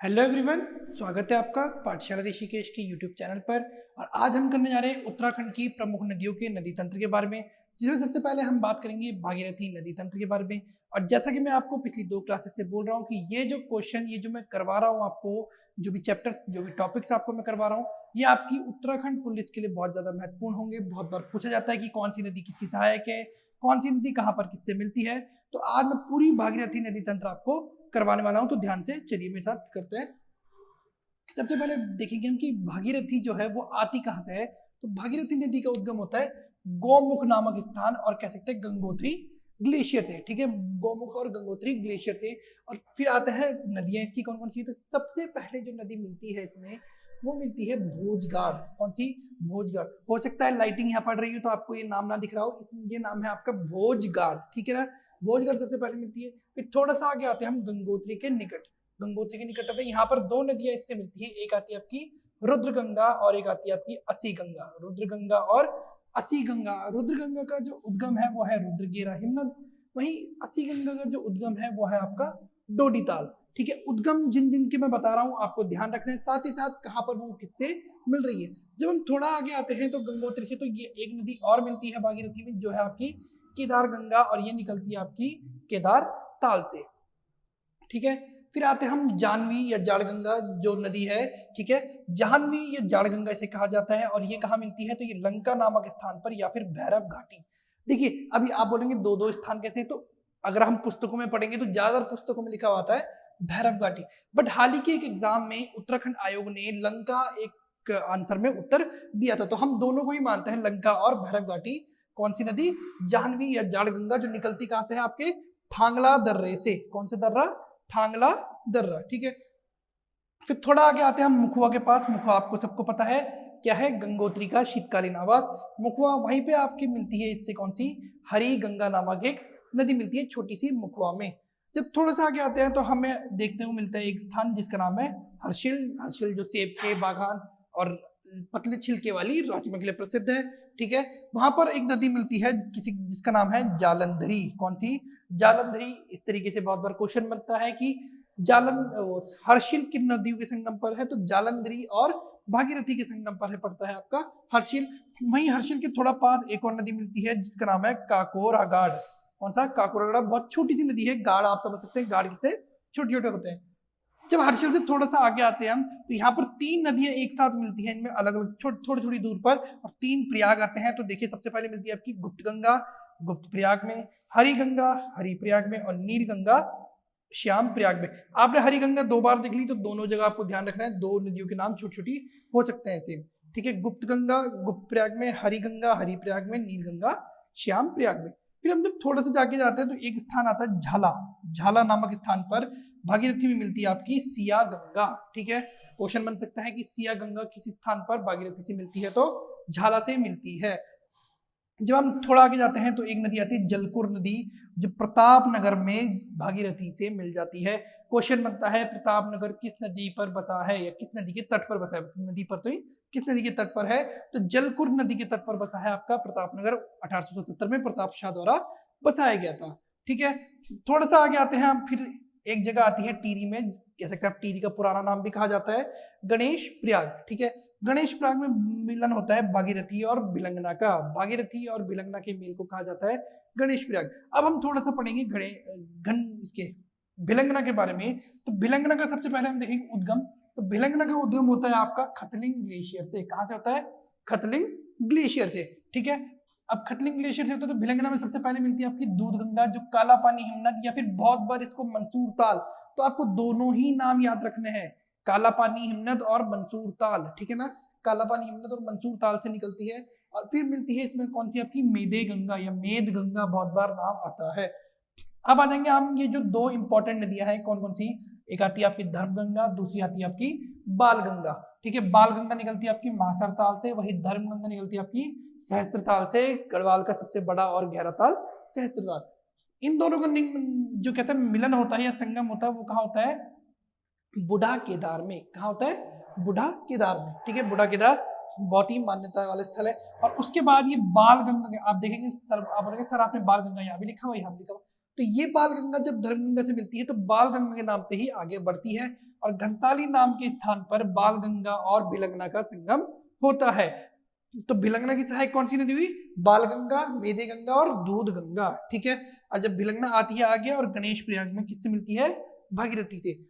Hello everyone, स्वागत है आपका पाठशाला ऋषिकेश के यूट्यूब चैनल पर। और आज हम करने जा रहे हैं उत्तराखंड की प्रमुख नदियों के नदी तंत्र के बारे में, जिसमें सबसे पहले हम बात करेंगे भागीरथी नदी तंत्र के बारे में। और जैसा कि मैं आपको पिछली 2 क्लासेस से बोल रहा हूँ कि ये जो क्वेश्चन, ये जो मैं करवा रहा हूँ आपको, जो भी चैप्टर्स, जो भी टॉपिक्स आपको मैं करवा रहा हूँ, ये आपकी उत्तराखंड पुलिस के लिए बहुत ज्यादा महत्वपूर्ण होंगे। बहुत बार पूछा जाता है कि कौन सी नदी किसकी सहायक है, कौन सी नदी कहाँ पर किससे मिलती है। तो आज मैं पूरी भागीरथी नदी तंत्र आपको करवाने वाला हूँ, तो ध्यान से चलिए मेरे साथ करते हैं। सबसे पहले देखेंगे हम कि भागीरथी जो है वो आती कहाँ से है। तो भागीरथी नदी का उद्गम होता है गौमुख नामक स्थान और कह सकते हैं गंगोत्री ग्लेशियर से। ठीक है, गौमुख और गंगोत्री ग्लेशियर से। और फिर आते हैं नदियां इसकी कौन कौन सी। तो सबसे पहले जो नदी मिलती है इसमें, वो मिलती है भोजगाड़। कौन सी? भोजगाड़। हो सकता है लाइटिंग यहाँ पड़ रही हो तो आपको ये नाम ना दिख रहा हो, ये नाम है आपका भोजगाड़। ठीक है ना, भोजगाड़ सबसे पहले मिलती है। फिर थोड़ा सा आगे आते हैं हम गंगोत्री के निकट। गंगोत्री के निकट आते हैं, यहाँ पर 2 नदियां इससे मिलती है। एक आती है आपकी रुद्रगंगा और एक आती है आपकी असी गंगा। रुद्रगंगा और असी गंगा। रुद्रगंगा का जो उद्गम है वो है रुद्रगेरा हिमनद। वहीं असी गंगा का जो उद्गम है वो है आपका डोडीताल। ठीक है, उद्गम जिन जिन के मैं बता रहा हूँ आपको ध्यान रखना है, साथ ही साथ कहाँ पर वो किससे मिल रही है। जब हम थोड़ा आगे आते हैं तो गंगोत्री से, तो ये एक नदी और मिलती है भागीरथी में, जो है आपकी केदार गंगा, और ये निकलती है आपकी केदार ताल से। ठीक है, फिर आते हैं हम जानवी या जाड़गंगा जो नदी है। ठीक है, जाह्नवी या जाड़गंगा इसे कहा जाता है, और ये कहाँ मिलती है? तो ये लंका नामक स्थान पर या फिर भैरव घाटी। देखिए, अभी आप बोलेंगे दो दो स्थान कैसे, तो अगर हम पुस्तकों में पढ़ेंगे तो ज्यादातर पुस्तकों में लिखा हुआ है भैरव घाटी। बट हाल ही के एक एग्जाम में उत्तराखंड आयोग ने लंका एक आंसर में उत्तर दिया था, तो हम दोनों को ही मानते हैं, लंका और भैरव घाटी। कौन सी नदी? जाह्नवी या जाड़गंगा, जो निकलती कहां से है? आपके थांगला दर्रे से। कौन से दर्रा? थांगला दर्रा। ठीक है, फिर थोड़ा आगे आते हैं हम मुखुआ के पास। मुखुआ आपको सबको पता है क्या है? गंगोत्री का शीतकालीन आवास मुखुआ। वहीं पे आपकी मिलती है इससे कौन सी? हरी गंगा नामक एक नदी मिलती है छोटी सी मुखुआ में। जब थोड़ा सा आगे आते हैं तो हमें देखते हुए मिलता है एक स्थान जिसका नाम है हर्षिल। हर्षिल जो सेब के बागान और पतले छिलके वाली राजमा के लिए प्रसिद्ध है। ठीक है, वहां पर एक नदी मिलती है किसी जिसका नाम है जालंधरी। कौन सी? जालंधरी। इस तरीके से बहुत बार क्वेश्चन बनता है कि हर्षिल किन नदियों के संगम पर है? तो जालंधरी और भागीरथी के संगम पर है, पड़ता है आपका हर्षिल। वहीं हर्षिल के थोड़ा पास एक और नदी मिलती है जिसका नाम है काकोरा गाड़। कौन सा? काकोरा गाड़। बहुत छोटी सी नदी है। गाड़ आप समझ सकते हैं, गाड़ कितने छोटे छोटे होते हैं। जब हर्षिल से थोड़ा सा आगे आते हैं हम, तो यहाँ पर 3 नदियां एक साथ मिलती हैं, इनमें अलग अलग थोड़ी थोड़ी दूर पर, और 3 प्रयाग आते हैं। तो देखिए, सबसे पहले मिलती है आपकी गुप्त गंगा, गुप्त प्रयाग में, हरि गंगा, हरि प्रयाग में, और नील गंगा, श्याम प्रयाग में। आपने हरि गंगा 2 बार देख ली, तो दोनों जगह आपको ध्यान रखना है, 2 नदियों के नाम छोटी छोटी हो सकते हैं ऐसे। ठीक है, गुप्त गंगा गुप्त प्रयाग में, हरि गंगा हरि प्रयाग में, नील गंगा श्याम प्रयाग में। फिर हम जब थोड़ा सा जाके जाते हैं तो एक स्थान आता है झाला। झाला नामक स्थान पर भागीरथी में मिलती है आपकी सिया गंगा। ठीक है, क्वेश्चन बन सकता है कि सिया गंगा किस स्थान पर भागीरथी से मिलती है? तो झाला से मिलती है। जब हम थोड़ा आगे जाते हैं तो एक नदी आती है जलकुर नदी, जो प्रतापनगर में भागीरथी से मिल जाती है। क्वेश्चन बनता है प्रतापनगर किस नदी पर बसा है या किस नदी के तट पर बसा है? नदी पर तो ही, किस नदी के तट पर है? तो जलकुर नदी के तट पर बसा है आपका प्रतापनगर। 1877 में प्रताप शाह द्वारा बसाया गया था। ठीक है, थोड़ा सा आगे आते हैं हम, फिर एक जगह आती है टीरी में, कह सकते हैं टीरी का पुराना नाम भी कहा जाता है गणेश प्रयाग। ठीक है, गणेश प्रयाग में मिलन होता है भागीरथी और भिलंगना का। भागीरथी और भिलंगना के मेल को कहा जाता है गणेश प्रयाग। अब हम थोड़ा सा पढ़ेंगे इसके भिलंगना के बारे में। तो भिलंगना का सबसे पहले हम देखेंगे उद्गम। तो भिलंगना का उद्गम होता है आपका खतलिंग ग्लेशियर से। कहां से होता है? खतलिंग ग्लेशियर से। ठीक है, अब खतलिंग ग्लेशियर से होता है तो भिलंगना में सबसे पहले मिलती है आपकी दूध गंगा, जो काला पानी हिमनद, या फिर बहुत बार इसको मंसूर ताल। तो आपको दोनों ही नाम याद रखने हैं, काला पानी हिमनद और मंसूर ताल। ठीक है ना, काला पानी हिमनद और मंसूर ताल से निकलती है। और फिर मिलती है इसमें कौन सी? आपकी मेदे गंगा या मेद गंगा, बहुत बार नाम आता है। अब आ जाएंगे हम, ये जो 2 इंपॉर्टेंट नदियां हैं कौन कौन सी? एक आती है आपकी धर्म गंगा, दूसरी आती है आपकी बाल गंगा। ठीक है, बाल गंगा निकलती है आपकी मासर ताल से, वही धर्म गंगा निकलती है आपकी सहस्त्र ताल से। गढ़वाल का सबसे बड़ा और गहरा ताल सहस्त्र ताल। इन दोनों का जो कहते हैं मिलन होता है या संगम होता है, वो कहाँ होता है? बुढ़ा केदार में। कहाँ होता है? बुढ़ा केदार में। ठीक है, बुढ़ा केदार बहुत ही मान्यता वाले स्थल है। और उसके बाद ये बाल गंगा, आप देखेंगे सर, आप बोलेंगे सर आपने बाल गंगा यहाँ भी लिखा हुआ, यहाँ भी लिखा हुआ। तो ये बाल गंगा जब धर्म गंगा से मिलती है तो बाल गंगा के नाम से ही आगे बढ़ती है। और घनसाली नाम के स्थान पर बालगंगा और भिलंगना का संगम होता है। तो भिलंगना की सहायक कौन सी नदी हुई? बालगंगा, मेधे गंगा और दूध गंगा। ठीक है, और जब भिलंगना आती है आगे और गणेश प्रयाग में किससे मिलती है? भागीरथी से।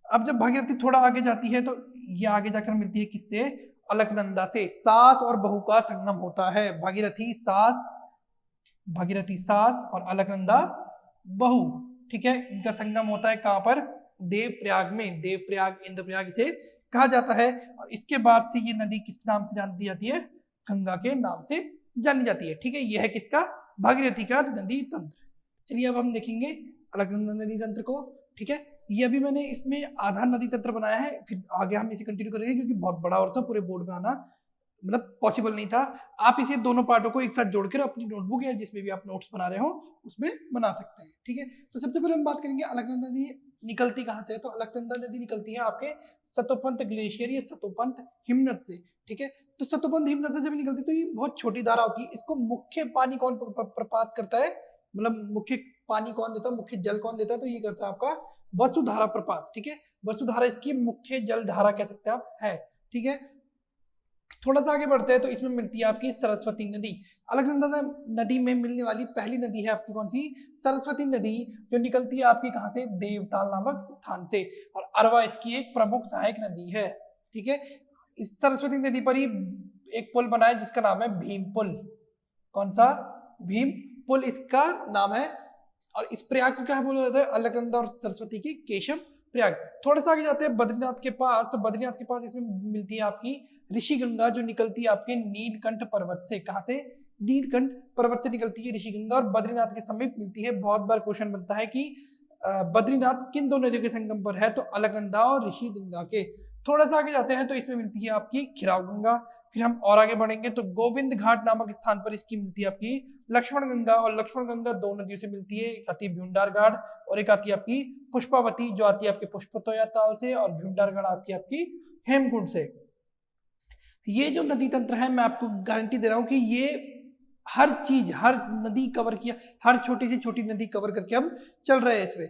अब जब भागीरथी थोड़ा आगे जाती है तो ये आगे जाकर मिलती है किससे? अलकनंदा से। सास और बहू का संगम होता है। भागीरथी सास और अलकनंदा बहू। ठीक है, इनका संगम होता है कहां पर? देवप्रयाग में। देवप्रयाग, इंद्रप्रयाग इसे कहा जाता है। और इसके बाद से ये नदी किस नाम से जानती जाती है? गंगा के नाम से जानी जाती है। ठीक है, यह है किसका? भागीरथी का नदी तंत्र। चलिए अब हम देखेंगे अलकनंदा नदी तंत्र को। ठीक है, ये अभी मैंने इसमें आधा नदी तंत्र बनाया है, फिर आगे हम इसे कंटिन्यू करेंगे क्योंकि बहुत बड़ा और था, पूरे बोर्ड में आना मतलब पॉसिबल नहीं था। आप इसे दोनों पार्टों को एक साथ जोड़कर अपनी नोटबुक या जिसमें भी आप नोट्स बना रहे हो उसमें बना सकते हैं। ठीक है, तो सबसे पहले हम बात करेंगे अलकनंदा नदी निकलती कहाँ से है। तो अलकनंदा नदी निकलती है आपके सतोपंत ग्लेशियर या सतोपंत हिमनद से। ठीक है, तो सतोपंत हिमनद से जब निकलती है तो ये बहुत छोटी धारा होती है। इसको मुख्य पानी कौन प्रपात करता है, मतलब मुख्य पानी कौन देता है, मुख्य जल कौन देता है? तो ये करता है आपका वसुधारा प्रपात। ठीक है, वसुधारा इसकी मुख्य जल धारा कह सकते हैं आप है। ठीक है, थोड़ा सा आगे बढ़ते हैं तो इसमें मिलती है आपकी सरस्वती नदी। अलकनंदा नदी में मिलने वाली पहली नदी है आपकी कौन सी? सरस्वती नदी, जो निकलती है आपकी कहां से? देवताल नामक स्थान से। और अरवा इसकी एक प्रमुख सहायक नदी है। ठीक है, इस सरस्वती नदी पर ही एक पुल बना है जिसका नाम है भीम पुल। कौन सा? भीम पुल इसका नाम है। और इस प्रयाग को क्या बोला जाता है? अलकनंदा और सरस्वती की केशव प्रयाग। थोड़ा सा आगे जाते हैं बद्रीनाथ के पास, तो बद्रीनाथ के पास इसमें मिलती है आपकी ऋषि गंगा, जो निकलती है आपके नीलकंठ पर्वत से। कहां से? नीलकंठ पर्वत से निकलती है ऋषि गंगा और बद्रीनाथ के समीप मिलती है। बहुत बार क्वेश्चन बनता है कि बद्रीनाथ किन दो नदियों के संगम पर है? तो अलकनंदा और ऋषि गंगा के। थोड़ा सा आगे जाते हैं तो इसमें मिलती है आपकी खिराव गंगा। फिर हम और आगे बढ़ेंगे तो गोविंद घाट नामक स्थान पर इसकी मिलती है आपकी लक्ष्मण गंगा। और लक्ष्मण गंगा दो नदियों से मिलती है, एक आती है भ्यूंडारगढ़ और एक आती है आपकी पुष्पावती, जो आती है आपके पुष्पतोया ताल से, और भ्यूंडारगढ़ आती है आपकी हेमकुंड से। ये जो नदी तंत्र है मैं आपको गारंटी दे रहा हूं कि ये हर चीज, हर नदी कवर किया, हर छोटी से छोटी नदी कवर करके हम चल रहे हैं इसमें।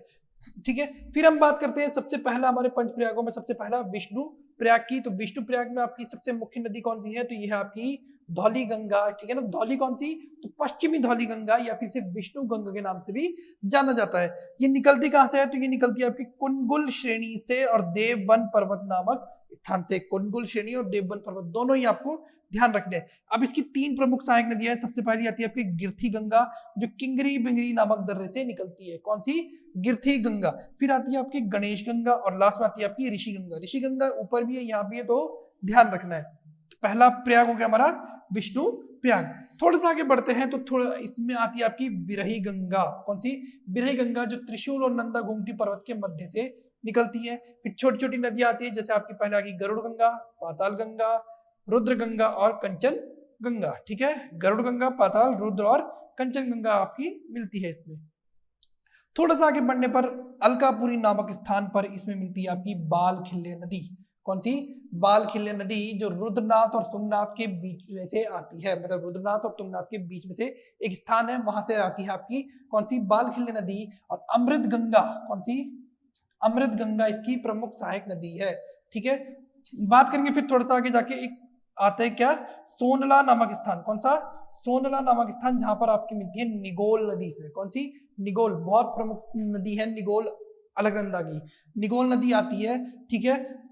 ठीक है, फिर हम बात करते हैं सबसे पहला हमारे पंच प्रयागों में सबसे पहला विष्णु प्रयाग की। तो विष्णु प्रयाग में आपकी सबसे मुख्य नदी कौन सी है? तो यह है आपकी धौली गंगा। ठीक है ना, धौली कौन सी? तो पश्चिमी धौली गंगा या फिर से विष्णु गंगा के नाम से भी जाना जाता है। ये निकलती कहां से है? तो ये निकलती है आपकी कुनगुल श्रेणी से और देववन पर्वत नामक स्थान से। कुनगुल श्रेणी और देववन पर्वत दोनों ही आपको ध्यान रखने हैं। अब इसकी तीन प्रमुख सहायक नदियां हैं। सबसे पहली आती है आपकी गिरथी गंगा, जो किंगरी बिंगरी नामक दर्रे से निकलती है। कौन सी? गिरथी गंगा। फिर आती है आपकी गणेश गंगा और लास्ट में आती है आपकी ऋषि गंगा। ऋषि गंगा ऊपर भी है, यहाँ भी है, तो ध्यान रखना है। तो पहला प्रयाग हो गया हमारा विष्णु प्रयाग। थोड़ा सा आगे बढ़ते हैं तो थोड़ा इसमें आती है आपकी बिरही गंगा। कौन सी? बिरही गंगा, जो त्रिशूल और नंदा घुंगटी पर्वत के मध्य से निकलती है। फिर छोटी छोटी नदियां आती है, जैसे आपकी पहले आ गई गरुड़ गंगा, पाताल गंगा, रुद्र गंगा और कंचन गंगा। ठीक है, गरुड़ गंगा, पाताल, रुद्र और कंचन गंगा आपकी मिलती है इसमें। थोड़ा सा आगे बढ़ने पर अलकापुरी नामक स्थान पर इसमें मिलती है आपकी बाल खिल्ले नदी। कौन सी? बाल खिल्ले नदी, जो रुद्रनाथ और तुंगनाथ के बीच में से आती है। मतलब रुद्रनाथ और तुंगनाथ के बीच में से एक स्थान है, वहां से आती है आपकी कौन सी? बाल खिल्ले नदी। और अमृत गंगा, कौन सी? अमृत गंगा इसकी प्रमुख सहायक नदी है। ठीक है, बात करेंगे फिर थोड़ा सा आगे जाके एक आता है क्या? सोनला नामक स्थान। कौन सा? सोनला नामक स्थान, जहां पर आपकी मिलती है निगोल नदी से। कौन सी? निगोल, बहुत प्रमुख नदी है निगोल अलकनंदा की। निगोल नदी आती है। ठीक है,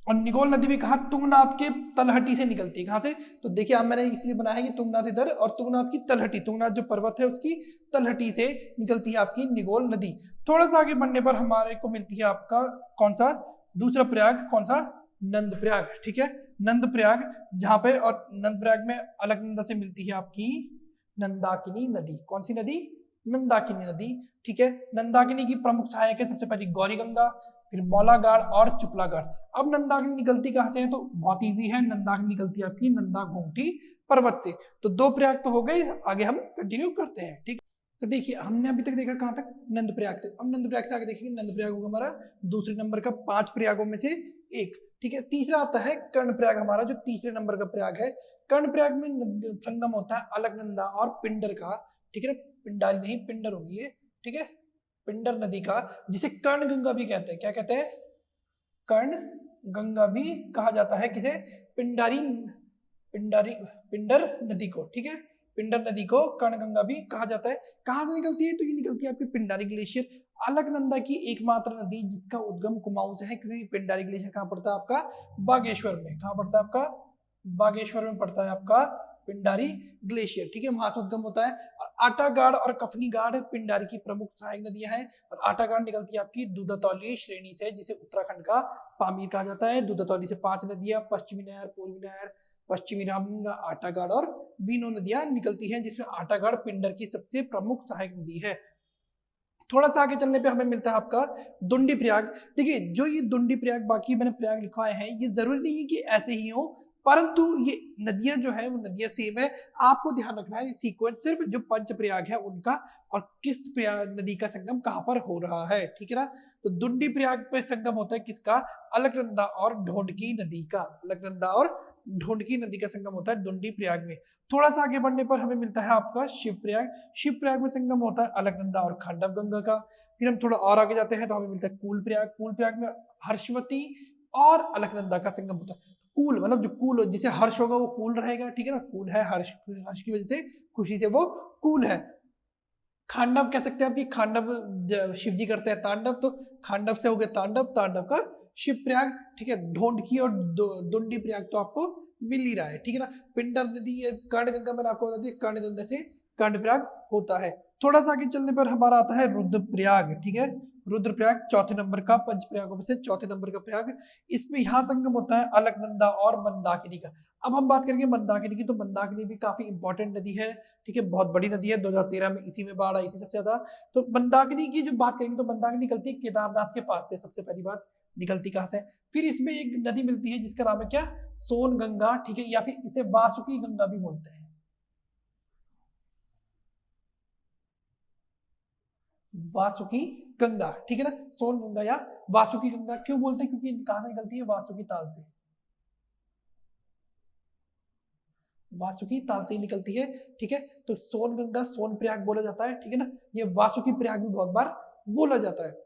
और निगोल नदी भी कहा? तुंगनाथ के तलहटी से निकलती है। कहां से? तो देखिए अब मैंने इसलिए बनाया है कि तुंगनाथ इधर और तुंगनाथ की तलहटी, तुंगनाथ जो पर्वत है उसकी तलहटी से निकलती है आपकी निगोल नदी। थोड़ा सा आगे बढ़ने पर हमारे को मिलती है आपका कौन सा? दूसरा प्रयाग। कौन सा? नंद प्रयाग। ठीक है, नंद प्रयाग, जहां पे और नंद प्रयाग में अलकनंदा से मिलती है आपकी नंदाकिनी नदी। कौन सी नदी? नंदाकिनी नदी। ठीक है, नंदाकिनी की प्रमुख सहायक है सबसे पहले गौरी गंगा, फिर मौलागाड़ और चुपलागढ़। अब नंदाकिनी निकलती कहां से है? तो बहुत इजी है, नंदाकिनी निकलती है आपकी नंदा घोंगटी पर्वत से। तो दो प्रयाग तो हो गए, आगे हम कंटिन्यू करते हैं। ठीक, तो देखिए हमने अभी तक देखा कहां तक? नंद प्रयाग तक। अब नंद प्रयाग से आगे देखेंगे, नंद प्रयाग होगा हमारा दूसरे नंबर का 5 प्रयागों में से एक। ठीक है, तीसरा आता है कर्ण प्रयाग, हमारा जो तीसरे नंबर का प्रयाग है। कर्ण प्रयाग में संगम होता है अलकनंदा और पिंडर का। ठीक है, पिंडारी नहीं, पिंडर होगी ये। ठीक है, पिंडर नदी का, जिसे कर्ण गंगा भी कहते हैं। क्या कहते हैं? कर्ण गंगा भी कहा जाता है किसे? पिंडारी पिंडारी पिंडर नदी को, ठीक है, पिंडर नदी को कर्ण गंगा भी कहा जाता है। कहाँ से निकलती है? तो ये निकलती है आपकी पिंडारी ग्लेशियर, अलकनंदा की एकमात्र नदी जिसका उद्गम कुमाऊं से है, क्योंकि पिंडारी ग्लेशियर कहाँ पड़ता है आपका? बागेश्वर में। कहाँ पड़ता है आपका? बागेश्वर में पड़ता है आपका पिंडारी ग्लेशियर, ठीक है, वहां से उद्गम होता है। और आटागाड़ और कफनीगाड़ पिंडारी की प्रमुख सहायक नदियां हैं। और आटागाड़ निकलती है आपकी दूधातौली श्रेणी से, जिसे उत्तराखंड का पामीर कहा जाता है। दूधातौली से 5 नदियां, पश्चिमी नहर, पूर्वी नहर, पश्चिमी रामगंगा, आटागाड़ और बीनो नदियां निकलती हैं, जिसमें आटागाड़ पिंडर की सबसे प्रमुख सहायक नदी है। थोड़ा सा आगे चलने पे हमें मिलता है आपका दुंडी प्रयाग। देखिए, जो ये दुंडी प्रयाग, बाकी मैंने प्रयाग लिखवाए हैं, ये जरूरी नहीं है कि ऐसे ही हो, परंतु ये नदियां जो है वो नदियां सेम है। आपको ध्यान रखना है सीक्वेंस सिर्फ जो पंच प्रयाग है उनका, और किस प्रयाग नदी का संगम कहाँ पर हो रहा है, ठीक है ना। तो दुंडी प्रयाग पे संगम होता है किसका? अलकनंदा और ढोंडकी नदी का। अलकनंदा और ढोंडकी नदी का संगम होता है दुंडी प्रयाग में। थोड़ा सा आगे बढ़ने पर हमें मिलता है आपका शिवप्रयाग। शिवप्रयाग में संगम होता है अलकनंदा और खांडव गंगा का। फिर हम थोड़ा और आगे जाते हैं तो हमें मिलता है कूल प्रयाग। कूल प्रयाग में हर्षवती और अलकनंदा का संगम होता है। कूल मतलब जो कूल, जिसे हर्ष होगा वो कूल रहेगा, ठीक है ना। कूल है हर्ष, हर्ष की वजह से, खुशी से वो कूल है। खांडव कह सकते हैं आप कि खांडव शिव जी करते हैं तांडव, तो खांडव से हो गया तांडव, तांडव का शिव प्रयाग, ठीक है। ढोंडकी और दुंडी प्रयाग तो आपको मिल ही रहा है, ठीक है ना। पिंडर नदी, कर्ण गंगा मैंने आपको बता दिया, कर्ण गंगा से कर्ण प्रयाग होता है। थोड़ा सा आगे चलने पर हमारा आता है रुद्रप्रयाग, ठीक है। रुद्रप्रयाग चौथे नंबर का, पंच प्रयागों में से चौथे नंबर का प्रयाग। इसमें यहाँ संगम होता है अलकनंदा और मंदाकिनी का। अब हम बात करेंगे मंदाकिनी की, तो मंदाकिनी भी काफी इंपॉर्टेंट नदी है, ठीक है, बहुत बड़ी नदी है। 2013 में इसी में बाढ़ आई थी सबसे ज्यादा। तो मंदाकिनी की जो बात करेंगे तो मंदाकिनी निकलती है केदारनाथ के पास से, सबसे पहली बात निकलती कहाँ से। फिर इसमें एक नदी मिलती है जिसका नाम है क्या? सोन गंगा, ठीक है, या फिर इसे वासुकी गंगा भी बोलते हैं। वासुकी गंगा, ठीक है ना। सोन गंगा या वासुकी गंगा क्यों बोलते हैं? क्योंकि कहां से निकलती है? वासुकी ताल से। वासुकी ताल से ही निकलती है, ठीक है। तो सोन गंगा, सोन प्रयाग बोला जाता है, ठीक है ना। ये वासुकी प्रयाग भी बहुत बार बोला जाता है।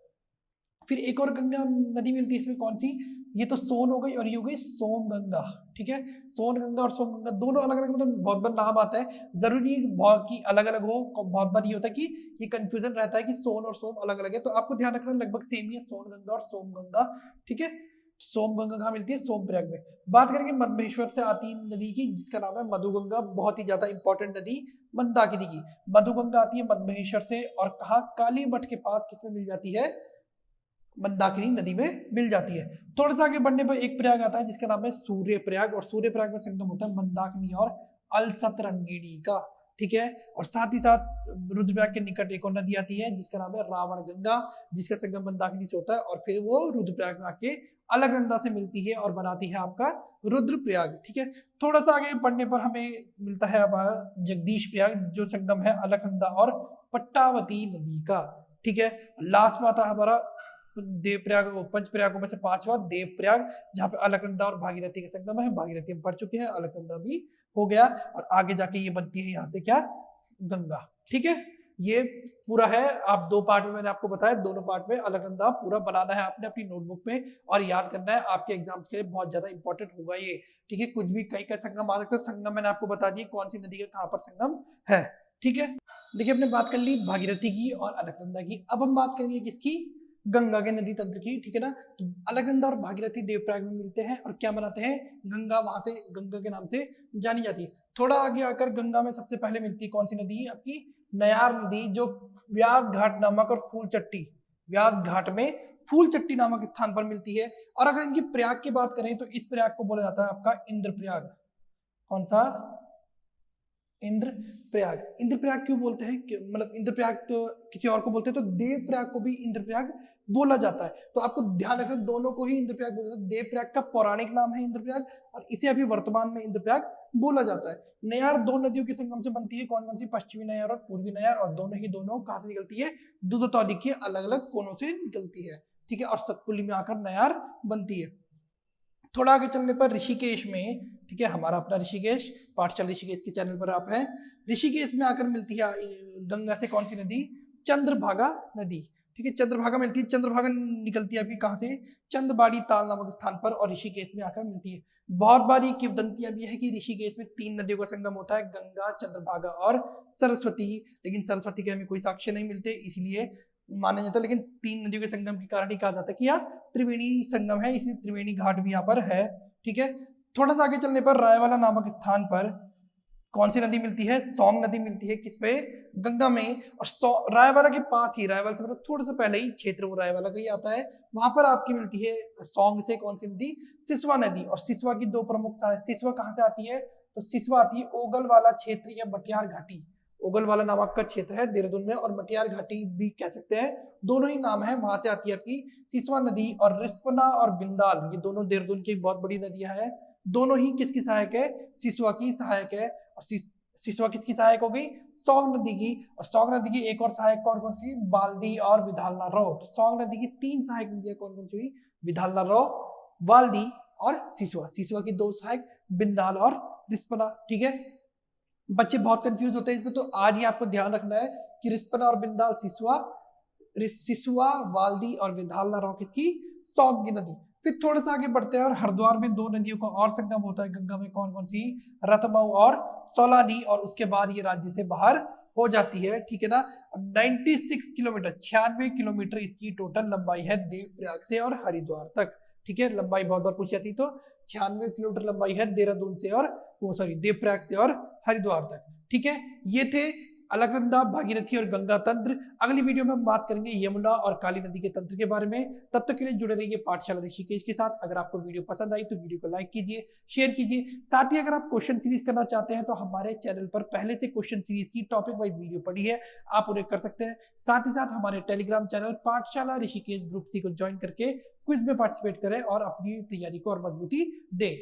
फिर एक और गंगा नदी मिलती है इसमें, कौन सी? ये तो सोन हो गई और ये हो गई सोम गंगा, ठीक है। सोन गंगा और सोम गंगा दोनों अलग अलग, मतलब बहुत बार नाम आता है, जरूरी बहुत की अलग अलग हो। बहुत बार ये होता है कि ये कंफ्यूजन रहता है कि सोन और सोम अलग अलग है, तो आपको ध्यान रखना लगभग सेम ही है, सोन गंगा और सोम गंगा, ठीक है। सोम गंगा कहाँ मिलती है? सोमप्रयाग में। बात करेंगे मधमेश्वर से आती नदी की, जिसका नाम है मधुगंगा, बहुत ही ज्यादा इंपॉर्टेंट नदी मंदाकिनी की। मधुगंगा आती है मधमेश्वर से, और कहा? काली मठ के पास किसमें मिल जाती है? मंदाकिनी नदी में मिल जाती है। थोड़ा सा आगे बढ़ने पर एक प्रयाग आता है जिसका नाम है सूर्य प्रयाग, और सूर्य प्रयाग में संगम होता है मंदाकिनी और अलसतरंगिणी का, ठीक है। और साथ ही साथ रुद्रप्रयाग के निकट एक और नदी आती है जिसका नाम है रावण गंगा, जिसका संगम मंदाकिनी से होता है, और फिर वो रुद्रप्रयाग में आके अलकनंदा से मिलती है और बनाती है आपका रुद्रप्रयाग, ठीक है। थोड़ा सा आगे बढ़ने पर हमें मिलता है अब जगदीश प्रयाग, जो संगम है अलकनंदा और पट्टावती नदी का, ठीक है। लास्ट में आता है हमारा देवप्रयाग, पंच प्रयागों में से पांचवा देवप्रयाग, जहाँ पे अलकनंदा और भागीरथी का संगम है। भागीरथी हम पढ़ चुके हैं, अलकनंदा भी हो गया, और आगे जाके ये बनती है यहाँ से क्या? गंगा, ठीक है। ये पूरा है, आप दो पार्ट में मैंने आपको बताया, दोनों पार्ट में अलकनंदा पूरा बनाना है आपने अपनी नोटबुक में, और याद करना है, आपके एग्जाम्स के लिए बहुत ज्यादा इंपॉर्टेंट होगा ये, ठीक है। कुछ भी कई का संगम आ सकता है, संगम मैंने आपको बता दिया कौन सी नदी का कहाँ पर संगम है, ठीक है। देखिए, हमने बात कर ली भागीरथी की और अलकनंदा की, अब हम बात करेंगे किसकी? गंगा के नदी तंत्र की, ठीक है ना। तो अलकनंदा और भागीरथी देवप्रयाग में मिलते हैं और क्या बनाते हैं? गंगा, वहां से गंगा के नाम से जानी जाती है। थोड़ा आगे आकर गंगा में सबसे पहले मिलती है कौन सी नदी? आपकी नयार नदी, जो व्यास घाट नामक और फूलचट्टी, व्यास घाट में फूलचट्टी नामक स्थान पर मिलती है। और अगर इनकी प्रयाग की बात करें तो इस प्रयाग को बोला जाता है आपका इंद्र प्रयाग। कौन सा? इंद्र प्रयाग। इंद्र प्रयाग क्यों बोलते हैं? मतलब इंद्र प्रयाग तो किसी और को बोलते हैं, तो देव प्रयाग को भी इंद्र प्रयाग बोला जाता है। तो आपको ध्यान रखना, दोनों को ही इंद्र प्रयाग बोला जाता है। देव प्रयाग का पौराणिक नाम है इंद्र प्रयाग, और इसे अभी वर्तमान में इंद्र प्रयाग बोला जाता है। नयार दो नदियों के संगम से बनती है, कौन कौन सी? पश्चिमी नयार और पूर्वी नयार, और दोनों ही दोनों कहाँ से निकलती है? दूधतौली के अलग अलग कोनों से निकलती है, ठीक है। और सतपुली में आकर नयार बनती है। थोड़ा आगे चलने पर ऋषिकेश में, ठीक है, हमारा अपना ऋषिकेश, पाठशाला ऋषिकेश के चैनल पर आप हैं। ऋषिकेश में आकर मिलती है गंगा से कौन सी नदी? चंद्रभागा नदी। ठीक है, चंद्रभागा मिलती है। चंद्रभागा निकलती है आपकी कहाँ से? चंदबाड़ी ताल नामक स्थान पर और ऋषिकेश में आकर मिलती है। बहुत बार ये किंवदंती भी है कि ऋषिकेश में 3 नदियों का संगम होता है, गंगा, चंद्रभागा और सरस्वती। लेकिन सरस्वती के हमें कोई साक्ष्य नहीं मिलते, इसलिए माना जाता है। लेकिन 3 नदियों के संगम के कारण ही कहा जाता है कि यहाँ त्रिवेणी संगम है, इसलिए त्रिवेणी घाट भी यहाँ पर है। ठीक है, थोड़ा सा आगे चलने पर रायवाला नामक स्थान पर कौन सी नदी मिलती है? सौंग नदी मिलती है। किस पे? गंगा में। और रायवाला के पास ही, रायवाला से मतलब थोड़ा सा पहले ही क्षेत्र वो रायवाला का ही आता है, वहां पर आपकी मिलती है सौंग से कौन सी नदी? सिसवा नदी। और सिसवा की 2 प्रमुख सिसवा कहाँ से आती है? तो सिसवा आती है ओगल वाला क्षेत्र या मटियार घाटी। ओगल वाला नामक का क्षेत्र है देहरादून में, और मटियार घाटी भी कह सकते हैं, दोनों ही नाम है। वहां से आती है आपकी सिसवा नदी। और रिस्पना और बिंदाल, ये दोनों देहरादून की बहुत बड़ी नदियां हैं। दोनों ही किसकी सहायक है? सिसवा की सहायक है। और सिसवा किसकी सहायक हो गई? सौंग नदी की। और सौंग नदी की एक और सहायक कौन कौन सी? बाल्दी और विधालना रो। तो सौंग नदी की 3 सहायक नदियां कौन कौन सी हुई? विधालना रो, बाल्दी और सिसवा। सिसवा की 2 सहायक बिंदाल और रिस्पना। ठीक है, बच्चे बहुत कंफ्यूज होते हैं इसमें, तो आज ही आपको ध्यान रखना है कि रिस्पना और बिंदाल सिसवा, सिसवा, वाल्दी और विधालना रो किसकी? सौंग की नदी। फिर थोड़ा सा आगे बढ़ते हैं और हरिद्वार में 2 नदियों का और संगम होता है गंगा में। कौन कौन सी? रतमऊ और सोलानी। और उसके बाद ये राज्य से बाहर हो जाती है। ठीक है ना। 96 किलोमीटर, 96 किलोमीटर इसकी टोटल लंबाई है देवप्रयाग से और हरिद्वार तक। ठीक है, लंबाई बहुत बार पूछी जाती है, तो 96 किलोमीटर लंबाई है देहरादून से और देवप्रयाग से और हरिद्वार तक। ठीक है, ये थे अलकनंदा, भागीरथी और गंगा तंत्र। अगली वीडियो में हम बात करेंगे यमुना और काली नदी के तंत्र के बारे में। तब तक के लिए जुड़े रहिए पाठशाला ऋषिकेश के साथ। अगर आपको वीडियो पसंद आई तो वीडियो को लाइक कीजिए, शेयर कीजिए। साथ ही अगर आप क्वेश्चन सीरीज करना चाहते हैं तो हमारे चैनल पर पहले से क्वेश्चन सीरीज की टॉपिक वाइज वीडियो पड़ी है, आप उन्हें कर सकते हैं। साथ ही साथ हमारे टेलीग्राम चैनल पाठशाला ऋषिकेश ग्रुप सी को ज्वाइन करके क्विज में पार्टिसिपेट करें और अपनी तैयारी को और मजबूती दें।